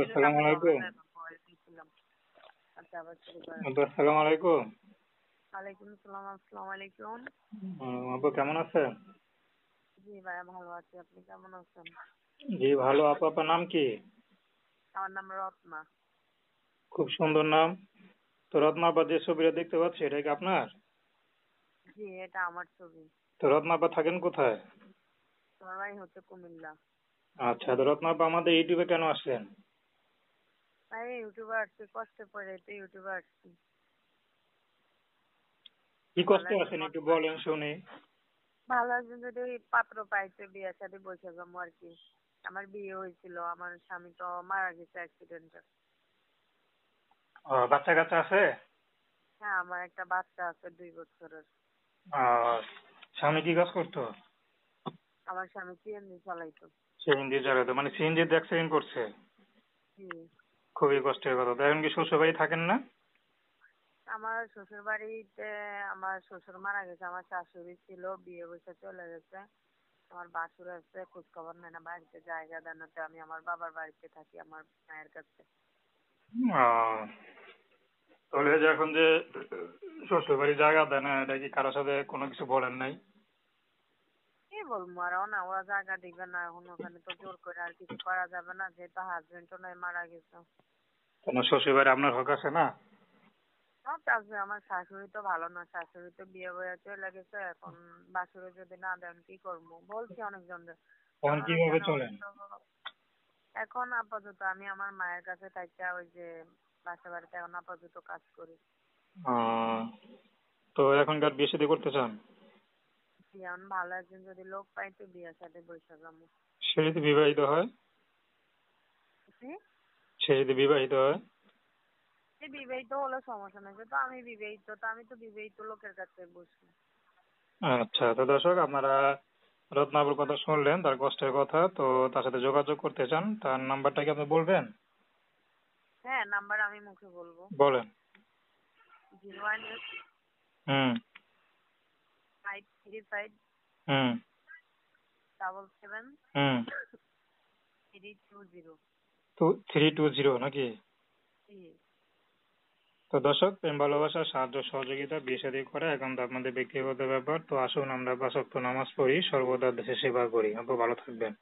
আসসালামু আলাইকুম। আচ্ছা, আবার শুরু করেন। আপু আসসালামু আলাইকুম। ওয়ালাইকুম আসসালাম। আসসালামু আলাইকুম। আপু কেমন আছেন? জি ভাইয়া, ভালো আছি। আপনি কেমন আছেন? জি ভালো। আপু আপনার নাম কি? আমার নাম রত্না। খুব সুন্দর নাম। তো রত্না আপা যে ছবিটা দেখতে পাচ্ছি এটা কি আপনার? জি, এটা আমার ছবি। তো রত্না আপা থাকেন কোথায়? আমার বাড়ি হচ্ছে কুমিল্লা। আচ্ছা, তো রত্না আপা আমাদের ইউটিউবে কেন আসছেন? ভাই ইউটিউবে আসছি, কষ্টে পড়ে তো ইউটিউবে আসছি। কি ভালো কষ্টে একজন আছেন একটু পাত্র- বলেন শুনি। ভালো একজন যদি পাত্র পাইতে বিয়ে সাথে বসে যাবো আর কি। আমার বিয়ে হয়েছিল, আমার স্বামী তো মারা গেছে অ্যাক্সিডেন্টে। বাচ্চা কাচ্চা আছে? হ্যাঁ, আমার একটা বাচ্চা আছে 2 বছরের। আহ, স্বামী কি কাজ করতো? আমার স্বামী সিএনজি চালাইতো। সিএনজি চালাতো, মানে সিএনজি অ্যাক্সিডেন্ট করছে? জি। খুবই কষ্টের কথা। তো এখন কি শ্বশুর বাড়ি থাকেন না? আমার শ্বশুর বাড়িতে আমার শ্বশুর মারা গেছে, আমার শাশুড়ি ছিল, বিয়ে বসে চলে গেছে। আমার বাসুর আছে, খোঁজ খবর নেয় না, বাড়িতে জায়গা দেন না, তো আমি আমার বাবার বাড়িতে থাকি, আমার মায়ের কাছে। আহ, তাহলে এই যে এখন যে শ্বশুর বাড়ি জায়গা দেয় না, এটা কি কারোর সাথে কোনো কিছু বলেন নাই? কি বলবো আর, না ওরা জায়গা দিবে না, এখন ওখানে তো জোর করে আর কিছু করা যাবে না, যেহেতু হাজবেন্ডও নাই, মারা গেছে। কেন শ্বশুর বাড়ি আপনার হক আছে না? আমার কাছে আমার শাশুড়ি তো ভালো না, শাশুড়ি তো বিয়ে হয়ে চলে গেছে, এখন বাসুরে যদি না দেন কি করবো, বলছি অনেকজনদের। এখন আমার কিভাবে ওখানে চলেন? অবশ্য এখন আপাতত আমি আমার মায়ের কাছে থাকি, ওই যে বাসা বাড়িতে এখন আপাতত কাজ করি। আহ, তো এখনকার বিয়ে শাদী করতে চান? এখন ভালো একজন যদি লোক পাই তো বিয়ের সাথে বসে যাবো। সে যদি বিবাহিত হয়? জি? সে যদি বিবাহিত হয়? এই বিবাহিত হলে সমস্যা নেই, তো আমি বিবাহিত, তো আমি তো বিবাহিত লোকের কাছে বসি। আচ্ছা, তো দর্শক আপনারা রত্নাপুর কথা শুনলেন, তার কষ্টের কথা। তো তার সাথে যোগাযোগ করতে চান, তার নাম্বারটা কি আপনি বলবেন? হ্যাঁ, নাম্বার আমি মুখে বলবো। বলেন। 01 হুম 535 হুম 77 হুম 320। 320 নাকি? জি। তো দর্শক, প্রেম ভালোবাসা সাহায্য সহযোগিতা বিয়ে শাদী করা এখন তো আপনাদের ব্যক্তিগত ব্যাপার। তো আসুন আমরা 5 ওয়াক্ত নামাজ পড়ি, সর্বদা দেশের সেবা করি। আপু ভালো থাকবেন।